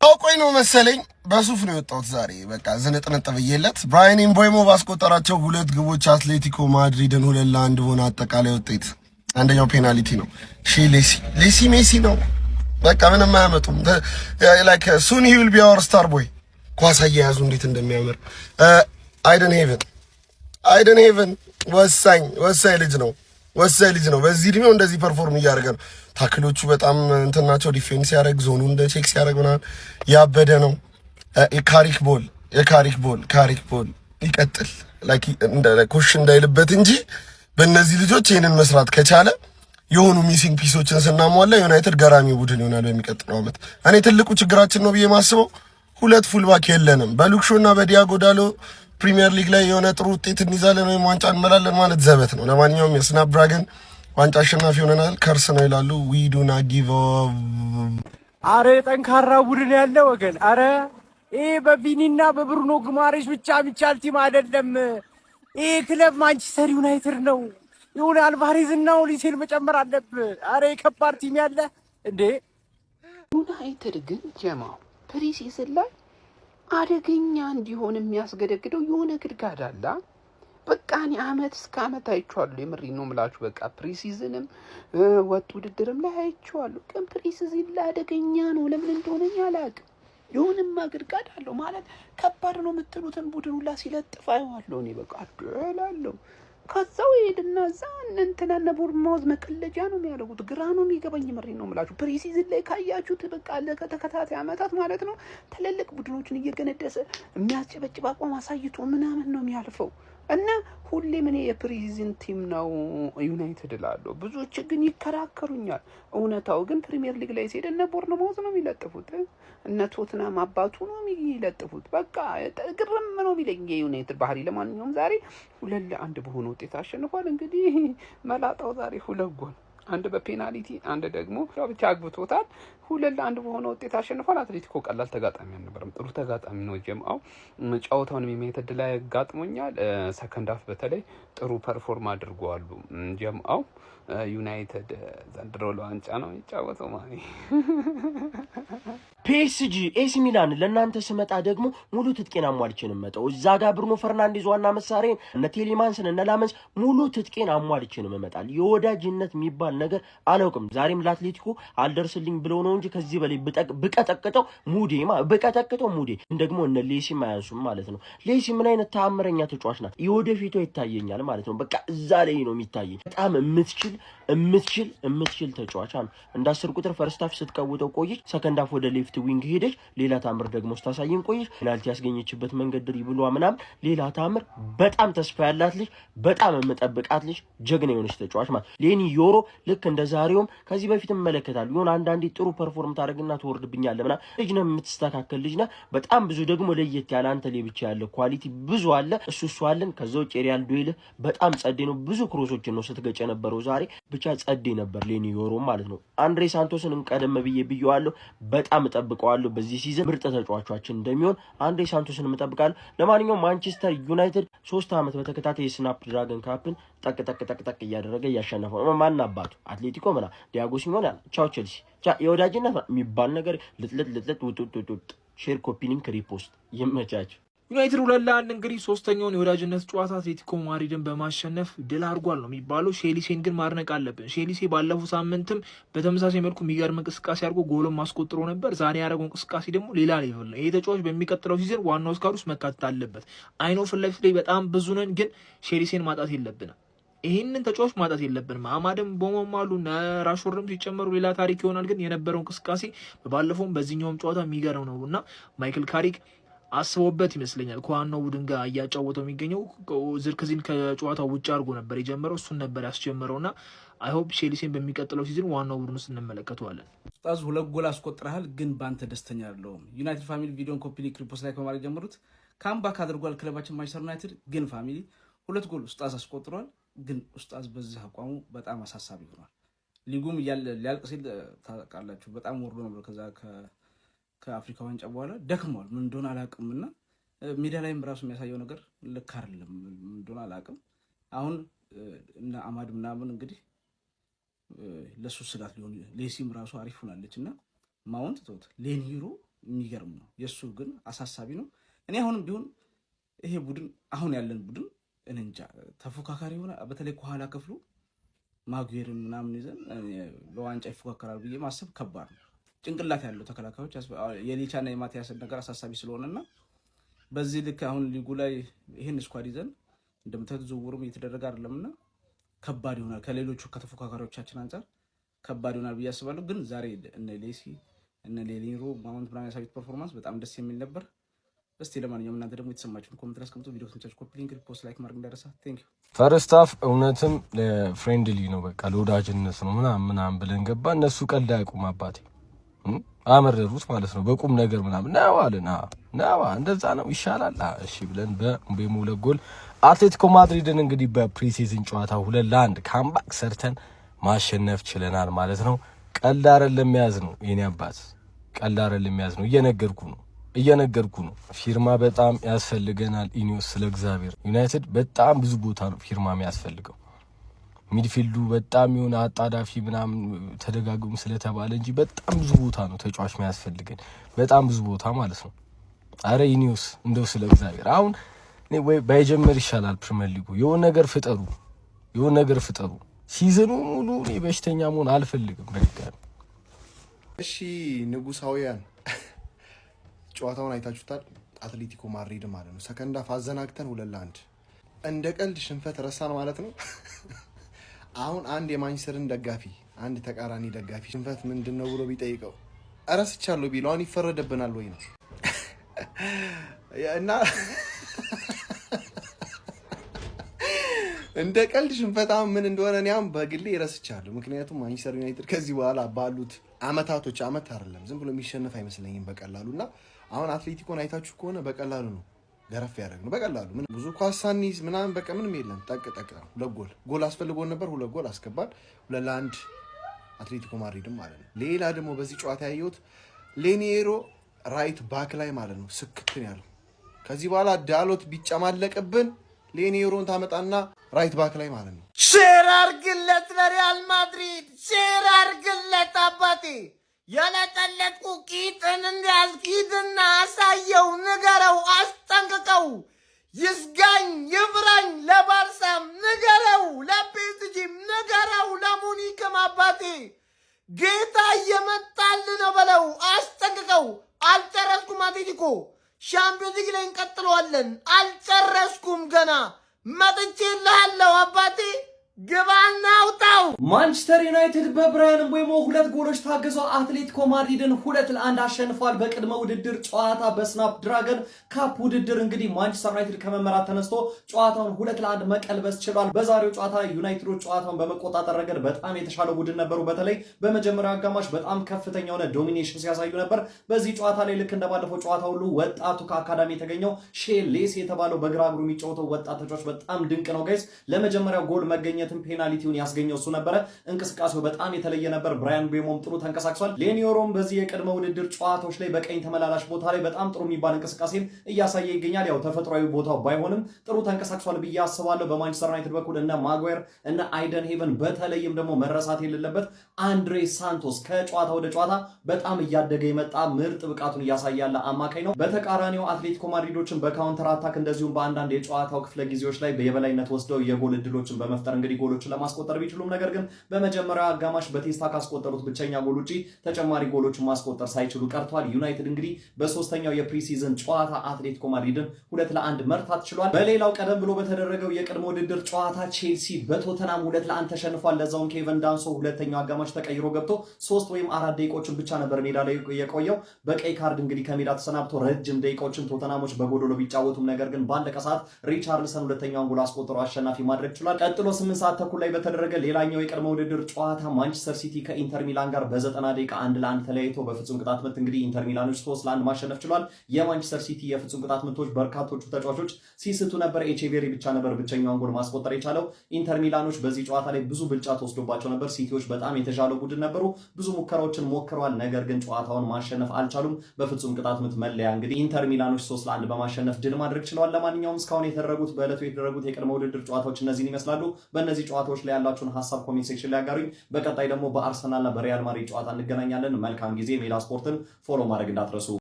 አውቆኝ ነው መሰለኝ በሱፍ ነው የወጣሁት ዛሬ። በቃ ዝንጥንጥ ብዬለት ብራያን ኤምቦሞ ባስቆጠራቸው 2 ግቦች አትሌቲኮ ማድሪድን 2-1 በሆነ አጠቃላይ ውጤት አንደኛው ፔናልቲ ነው። ሌሲ ሜሲ ነው። በቃ ምንም አያመጡም። ላይክ ሱን ሂ ዊል ቢ አወር ስታር ቦይ። ኳስ አያያዙ እንዴት እንደሚያምር አይደን ሄቨን ወሳኝ ልጅ ነው። በዚህ እድሜው እንደዚህ ፐርፎርም እያደረገ ነው። ታክሎቹ በጣም እንትን ናቸው። ዲፌንስ ያደረግ ዞኑ እንደ ቼክ ሲያደርግ ምናምን ያበደ ነው። የካሪክ ቦል ይቀጥል ላይክ እንደ ኮሽ እንዳይልበት እንጂ በእነዚህ ልጆች ይሄንን መስራት ከቻለ የሆኑ ሚሲንግ ፒሶችን ስናሟላ ዩናይትድ ገራሚ ቡድን ይሆናል በሚቀጥለው ዓመት። እኔ ትልቁ ችግራችን ነው ብዬ ማስበው 2 ፉልባክ የለንም። በሉክሾና በዲያጎ ዳሎ ፕሪሚየር ሊግ ላይ የሆነ ጥሩ ውጤት እንይዛለን ወይም ዋንጫ እንመላለን ማለት ዘበት ነው። ለማንኛውም የስናፕ ድራገን ዋንጫ አሸናፊ ሆነናል። ከርስ ነው ይላሉ። ዊ ዱ ናት ጊቭ አፕ። አረ ጠንካራ ቡድን ያለ ወገን። አረ ይሄ በቪኒና በብሩኖ ግማሬሽ ብቻ የሚቻል ቲም አይደለም። ይሄ ክለብ ማንቸስተር ዩናይትድ ነው። የሆነ አልቫሬዝና ኦሊሴን መጨመር አለብህ። አረ ከባድ ቲም ያለ እንዴ ዩናይትድ ግን ጀማው ፕሪሲዝን ላይ አደገኛ እንዲሆን የሚያስገደግደው የሆነ ግድጋድ አለ። በቃ እኔ አመት እስከ አመት አይቼዋለሁ። የምሬን ነው የምላችሁ። በቃ ፕሪሲዝንም ወጥ ውድድርም ላይ አይቼዋለሁ። ግን ፕሪሲዝን ላይ አደገኛ ነው። ለምን እንደሆነ አላውቅም። የሆነማ ግድጋድ አለው ማለት ከባድ ነው የምትሉትን ቡድን ሁላ ሲለጥፍ አየዋለሁ። እኔ በቃ አደላለሁ። ከዛው ሄድና እዛ እንትና ቦርማውዝ መቀለጃ ነው የሚያደርጉት። ግራ ነው የሚገባኝ። ምሬን ነው የምላችሁ። ፕሪሲዝን ላይ ካያችሁት በቃ ለተከታታይ አመታት ማለት ነው ትልልቅ ቡድኖችን እየገነደሰ የሚያስጨበጭብ አቋም አሳይቶ ምናምን ነው የሚያልፈው። እና ሁሌም እኔ የፕሪሲዝን ቲም ነው ዩናይትድ እላለሁ። ብዙዎች ግን ይከራከሩኛል። እውነታው ግን ፕሪሚየር ሊግ ላይ ሲሄድ እነ ቦርንማውዝ ነው የሚለጥፉት፣ እነ ቶትናም አባቱ ነው የሚለጥፉት። በቃ ግርም ነው የሚለኝ የዩናይትድ ባህሪ። ለማንኛውም ዛሬ 2-1 በሆነ ውጤት አሸንፏል። እንግዲህ መላጣው ዛሬ 2 ጎል፣ አንድ በፔናልቲ አንድ ደግሞ ብቻ አግብቶታል። 2-1 በሆነ ውጤት አሸንፏል። አትሌቲኮ ቀላል ተጋጣሚ አልነበረም፣ ጥሩ ተጋጣሚ ነው። ጀምአው ጨዋታውን የሚመተድ ላይ ጋጥሞኛል። ሰከንድ ሃፍ በተለይ ጥሩ ፐርፎርም አድርጓሉ። ጀምአው ዩናይትድ ዘንድሮ ለዋንጫ ነው የሚጫወተው ማለት ፒኤስጂ ኤሲ ሚላን ለእናንተ ስመጣ ደግሞ ሙሉ ትጥቄን አሟልቼን መጣው። እዛ ጋር ብሩኖ ፈርናንዴዝ ዋና መሳሪያን እነ ቴሌማንስን እነ ላመንስ ሙሉ ትጥቄን አሟልቼን መጣል። የወዳጅነት የሚባል ነገር አላውቅም። ዛሬም ለአትሌቲኮ አልደርስልኝ ብለው ነው እንጂ ከዚህ በላይ ብቀጠቅጠው ሙዴ ደግሞ እነ ሌሲ ማያንሱም ማለት ነው። ሌሲ ምን አይነት ተአምረኛ ተጫዋች ናት። የወደፊቷ ይታየኛል ማለት ነው። በቃ እዛ ላይ ነው የሚታየኝ። በጣም የምትችል ተጫዋች ነው። እንደ 10 ቁጥር ፈርስት ሃፍ ስትቀውጠው ቆየች፣ ሰከንድ ሃፍ ወደ ሌፍት ዊንግ ሄደች፣ ሌላ ታምር ደግሞ ስታሳየን ቆየች። ፔናልቲ ያስገኘችበት መንገድ ድሪብሏ ምናምን ሌላ ታምር። በጣም ተስፋ ያላት ልጅ፣ በጣም የምጠብቃት ልጅ፣ ጀግና የሆነች ተጫዋች ማለት ሌኒ ዮሮ። ልክ እንደ ዛሬውም ከዚህ በፊት እመለከታለሁ ይሁን አንዳንዴ ጥሩ ፐርፎርም ታደርግና ትወርድብኛለህ ምናምን። ልጅ ነው የምትስተካከል ልጅ ነህ። በጣም ብዙ ደግሞ ለየት ያለ አንተ ላይ ብቻ ያለ ኳሊቲ ብዙ አለ። እሱ አለን። ከዛው ሪያል ዱዌል በጣም ጸዴ ነው። ብዙ ክሮሶችን ነው ስትገጭ የነበረው ዛሬ ብቻ ጸዴ ነበር ሌኒ ዮሮ ማለት ነው። አንድሬ ሳንቶስን ቀደም ብዬዋለሁ። በጣም እጠብቀዋለሁ። በዚህ ሲዝን ምርጥ ተጫዋቻችን እንደሚሆን አንድሬ ሳንቶስን እጠብቃለሁ። ለማንኛውም ማንቸስተር ዩናይትድ 3 አመት በተከታታይ የስናፕ ድራገን ካፕን ጠቅ እያደረገ እያሸነፈው ነው። ማን አባቱ አትሌቲኮ ምና ዲያጎ ሲሞኔ ቻው ቼልሲ የወዳጅነት የሚባል ነገር ልጥልጥ ውጥ ሼር ኮፒ ሊንክ ሪፖስት ይመቻችሁ። ዩናይትድ 2-1 እንግዲህ ሶስተኛውን የወዳጅነት ጨዋታ አትሌቲኮ ማድሪድን በማሸነፍ ድል አድርጓል ነው የሚባለው። ሼሊሴን ግን ማድነቅ አለብን። ሼሊሴ ባለፈው ሳምንትም በተመሳሳይ መልኩ የሚገርም እንቅስቃሴ አድርጎ ጎልም ማስቆጥሮ ነበር። ዛሬ ያደረገው እንቅስቃሴ ደግሞ ሌላ ሌቭል ነው። ይሄ ተጫዋች በሚቀጥለው ሲዝን ዋናው ስኳድ ውስጥ መካተት አለበት። አይኖ ፊት ለፊት ላይ በጣም ብዙ ነን፣ ግን ሼሊሴን ማጣት የለብንም። ይህንን ተጫዋች ማጣት የለብንም። አማድም ቦሞም አሉ ራሽፎርድም ሲጨመሩ ሌላ ታሪክ ይሆናል። ግን የነበረው እንቅስቃሴ በባለፈውም በዚህኛውም ጨዋታ የሚገርም ነው እና ማይክል ካሪክ አስቦበት ይመስለኛል ከዋናው ቡድን ጋር እያጫወተው የሚገኘው። ዝርክዚን ከጨዋታው ውጭ አድርጎ ነበር የጀመረው፣ እሱን ነበር ያስጀመረውና አይሆፕ ቼልሲን በሚቀጥለው ሲዝን ዋናው ቡድን ውስጥ እንመለከተዋለን። ኡስታዝ 2 ጎል አስቆጥረሃል፣ ግን ባንተ ደስተኛ አይደለሁም። ዩናይትድ ፋሚሊ ቪዲዮን ኮፒ ሊንክ ሪፖስት ላይ ከማድረግ ጀምሩት። ካምባክ አድርጓል ክለባችን ማንቸስተር ዩናይትድ። ግን ፋሚሊ 2 ጎል ኡስታዝ አስቆጥሯል፣ ግን ኡስታዝ በዚህ አቋሙ በጣም አሳሳቢ ሆኗል። ሊጉም ሊያልቅ ሲል ታውቃላችሁ በጣም ወርዶ ነበር። ከዛ ከአፍሪካ ዋንጫ በኋላ ደክሟል። ምን እንደሆነ አላውቅምና ሜዳ ላይም ራሱ የሚያሳየው ነገር ልክ አይደለም። ምን እንደሆነ አላውቅም። አሁን እና አማድ ምናምን እንግዲህ ለሱ ስጋት ሊሆን ሌሲም ራሱ አሪፍ ሆናለችና ማውንት ተውት። ሌኒሮ የሚገርም ነው። የሱ ግን አሳሳቢ ነው። እኔ አሁንም ቢሆን ይሄ ቡድን አሁን ያለን ቡድን እንጃ ተፎካካሪ ሆነ በተለይ ከኋላ ክፍሉ ማጉዌርን ምናምን ይዘን ለዋንጫ ይፎካከራል ብዬ ማሰብ ከባድ ነው። ጭንቅላት ያለው ተከላካዮች የሊቻና የማቲያስ ነገር አሳሳቢ ስለሆነና በዚህ ልክ አሁን ሊጉ ላይ ይሄን ስኳድ ይዘን እንደምታዩት ዝውውሩም እየተደረገ አይደለምና ከባድ ይሆናል። ከሌሎቹ ከተፎካካሪዎቻችን አንፃር ከባድ ይሆናል ብዬ አስባለሁ። ግን ዛሬ እነ ሌሲ እነ ሌሊሮ ማውንት ብራን ያሳዩት ፐርፎርማንስ በጣም ደስ የሚል ነበር። እስቲ ለማንኛውም እናንተ ደግሞ የተሰማችሁን ኮሜንት ላይ አስቀምጡ። ቪዲዮ ተመቻችሁ ኮፒ ሊንክ ሪፖስት ላይክ ማድረግ እንዳይረሳ። ቴንክ ዩ። ፈርስት ሃፍ እውነትም ለፍሬንድሊ ነው፣ በቃ ለወዳጅነት ነው ምናምን ብለን ገባ። እነሱ ቀልድ አያውቁም አባቴ አመረሩት ማለት ነው። በቁም ነገር ምናምን ነው አለና ነው እንደዛ ነው ይሻላል። እሺ ብለን በምቤሞ ለጎል አትሌቲኮ ማድሪድን እንግዲህ በፕሪሲዝን ጨዋታ 2-1 ካምባክ ሰርተን ማሸነፍ ችለናል ማለት ነው። ቀልድ አይደለም ያዝ ነው የኔ አባት፣ ቀልድ አይደለም ያዝ ነው። እየነገርኩ ነው። ፊርማ በጣም ያስፈልገናል። ኢኒዮስ ስለ እግዚአብሔር ዩናይትድ በጣም ብዙ ቦታ ነው ፊርማ የሚያስፈልገው። ሚድፊልዱ በጣም የሆነ አጣዳፊ ምናምን ተደጋግሞ ስለተባለ እንጂ በጣም ብዙ ቦታ ነው ተጫዋች የሚያስፈልገን፣ በጣም ብዙ ቦታ ማለት ነው። አረ ኢኒዮስ እንደው ስለ እግዚአብሔር አሁን ወይ ባይጀምር ይሻላል ፕሪሚየር ሊጉ። የሆነ ነገር ፍጠሩ። ሲዝኑ ሙሉ እኔ በሽተኛ መሆን አልፈልግም በድጋሚ። እሺ ንጉሳውያን ጨዋታውን አይታችሁታል። አትሌቲኮ ማድሪድ ማለት ነው ሰከንድ ሃፍ አዘናግተን 2-1 እንደ ቀልድ ሽንፈት ረሳን ማለት ነው። አሁን አንድ የማንቸስተርን ደጋፊ አንድ ተቃራኒ ደጋፊ ሽንፈት ምንድነው ብሎ ቢጠይቀው እረስቻለሁ ቢለው አሁን ይፈረደብናል ወይ ነው እና እንደ ቀልድ ሽንፈት አሁን ምን እንደሆነ እኔም በግሌ እረስቻለሁ። ምክንያቱም ማንቸስተር ዩናይትድ ከዚህ በኋላ ባሉት አመት አይደለም ዝም ብሎ የሚሸነፍ አይመስለኝም በቀላሉና አሁን አትሌቲኮን አይታችሁ ከሆነ በቀላሉ ነው ገረፍ ያደረግ ነው በቀላሉ ምን ብዙ ኳሳኒስ ምናምን በቃ ምንም የለም። ጠቅ ነው። ሁለት ጎል አስፈልጎን ነበር። 2 ጎል አስገባል። 2-1 አትሌቲኮ ማድሪድም ማለት ነው። ሌላ ደግሞ በዚህ ጨዋታ ያየሁት ሌኒሮ ራይት ባክ ላይ ማለት ነው ስክትን ያለው ከዚህ በኋላ ዳሎት ቢጨማለቅብን ሌኒሮን ታመጣና ራይት ባክ ላይ ማለት ነው። ሼር አርግለት ለሪያል ማድሪድ ሼር አርግለት አባቴ ያለጠለቁ ቂጥን እንዲያስኪድና አሳየው፣ ንገረው፣ አስጠንቅቀው፣ ይስጋኝ ይብራኝ፣ ለባርሳም ንገረው፣ ለፒኤስጂም ንገረው፣ ለሙኒክም አባቴ ጌታ እየመጣል ነው በለው፣ አስጠንቅቀው። አልጨረስኩም አትሌቲኮ ሻምፒዮንስ ሊግ ላይ እንቀጥለዋለን። አልጨረስኩም ገና መጥቼልሃለሁ አባቴ ግባና አውጣው። ማንቸስተር ዩናይትድ በብራያን ምቤሞ 2 ጎሎች ታግዘው አትሌቲኮ ማድሪድን 2-1 አሸንፏል። በቅድመ ውድድር ጨዋታ በስናፕ ድራገን ካፕ ውድድር እንግዲህ ማንቸስተር ዩናይትድ ከመመራት ተነስቶ ጨዋታውን 2-1 መቀልበስ ችሏል። በዛሬው ጨዋታ ዩናይትዶች ጨዋታውን በመቆጣጠር ረገድ በጣም የተሻለ ቡድን ነበሩ። በተለይ በመጀመሪያው አጋማሽ በጣም ከፍተኛ የሆነ ዶሚኔሽን ሲያሳዩ ነበር። በዚህ ጨዋታ ላይ ልክ እንደባለፈው ጨዋታ ሁሉ ወጣቱ ከአካዳሚ የተገኘው ሼሌስ የተባለው በግራ እግሩ የሚጫወተው ወጣት ተጫዋች በጣም ድንቅ ነው ጋይስ። ለመጀመሪያው ጎል መገኘት ፔናልቲውን ያስገኘው እሱ ነበረ። እንቅስቃሴው በጣም የተለየ ነበር። ብራያን ምቤሞም ጥሩ ተንቀሳቅሷል። ሌኒዮሮም በዚህ የቅድመ ውድድር ጨዋታዎች ላይ በቀኝ ተመላላሽ ቦታ ላይ በጣም ጥሩ የሚባል እንቅስቃሴን እያሳየ ይገኛል። ያው ተፈጥሯዊ ቦታው ባይሆንም ጥሩ ተንቀሳቅሷል ብዬ አስባለሁ። በማንቸስተር ዩናይትድ በኩል እነ ማጓየር እነ አይደን ሄቨን በተለይም ደግሞ መረሳት የሌለበት አንድሬ ሳንቶስ ከጨዋታ ወደ ጨዋታ በጣም እያደገ የመጣ ምርጥ ብቃቱን እያሳየ ያለ አማካኝ ነው። በተቃራኒው አትሌቲኮ ማድሪዶችን በካውንተር አታክ እንደዚሁም በአንዳንድ የጨዋታው ክፍለ ጊዜዎች ላይ የበላይነት ወስደው የጎል እድሎችን በመፍጠር እንግዲህ ጎሎችን ለማስቆጠር ቢችሉም ነገር ግን በመጀመሪያው አጋማሽ በቴስታ ካስቆጠሩት ብቸኛ ጎል ውጪ ተጨማሪ ጎሎችን ማስቆጠር ሳይችሉ ቀርቷል። ዩናይትድ እንግዲህ በሶስተኛው የፕሪሲዝን ጨዋታ አትሌቲኮ ማድሪድን 2-1 መርታት ችሏል። በሌላው ቀደም ብሎ በተደረገው የቅድመ ውድድር ጨዋታ ቼልሲ በቶተናም 2-1 ተሸንፏል። ለዛውም ኬቨን ዳንሶ ሁለተኛው አጋማሽ ተቀይሮ ገብቶ 3 ወይም 4 ደቂቃዎችን ብቻ ነበር ሜዳ ላይ የቆየው። በቀይ ካርድ እንግዲህ ከሜዳ ተሰናብቶ ረጅም ደቂቃዎችን ቶተናሞች በጎዶሎ ቢጫወቱም ነገር ግን ባለቀ ሰዓት ሪቻርልሰን ሁለተኛውን ጎል አስቆጥሮ አሸናፊ ማድረግ ችሏል። ቀጥሎ 8 ሰዓት ተኩል ላይ በተደረገ ሌላኛው የቅድመ ውድድር ጨዋታ ማንቸስተር ሲቲ ከኢንተር ሚላን ጋር በ90 ደቂቃ 1-1 ተለያይቶ በፍጹም ቅጣት ምት እንግዲህ ኢንተር ሚላኖች 3-1 ማሸነፍ ችሏል። የማንቸስተር ሲቲ የፍጹም ቅጣት ምቶች በርካቶቹ ተጫዋቾች ሲስቱ ነበር። ኤቼቬሪ ብቻ ነበር ብቸኛውን ጎል ማስቆጠር የቻለው። ኢንተር ሚላኖች በዚህ ጨዋታ ላይ ብዙ ብልጫ ተወስዶባቸው ነበር። ሲቲዎች በጣም የተሻለ ቡድን ነበሩ። ብዙ ሙከራዎችን ሞክረዋል፣ ነገር ግን ጨዋታውን ማሸነፍ አልቻሉም። በፍጹም ቅጣት ምት መለያ እንግዲህ ኢንተር ሚላኖች 3-1 በማሸነፍ ድል ማድረግ ችለዋል። ለማንኛውም እስካሁን የተደረጉት በዕለቱ የተደረጉት የቅድመ ውድድር ጨዋታዎች እነዚህን ይመስላሉ። በእነዚህ ጨዋታዎች ላይ ያላችሁን ሀሳብ ኮሜንት ሴክሽን ላይ አጋሩኝ። በቀጣይ ደግሞ በአርሰናልና በሪያል ማድሪድ ጨዋታ እንገናኛለን። መልካም ጊዜ። ሜዳ ስፖርትን ፎሎ ማድረግ እንዳትረሱ።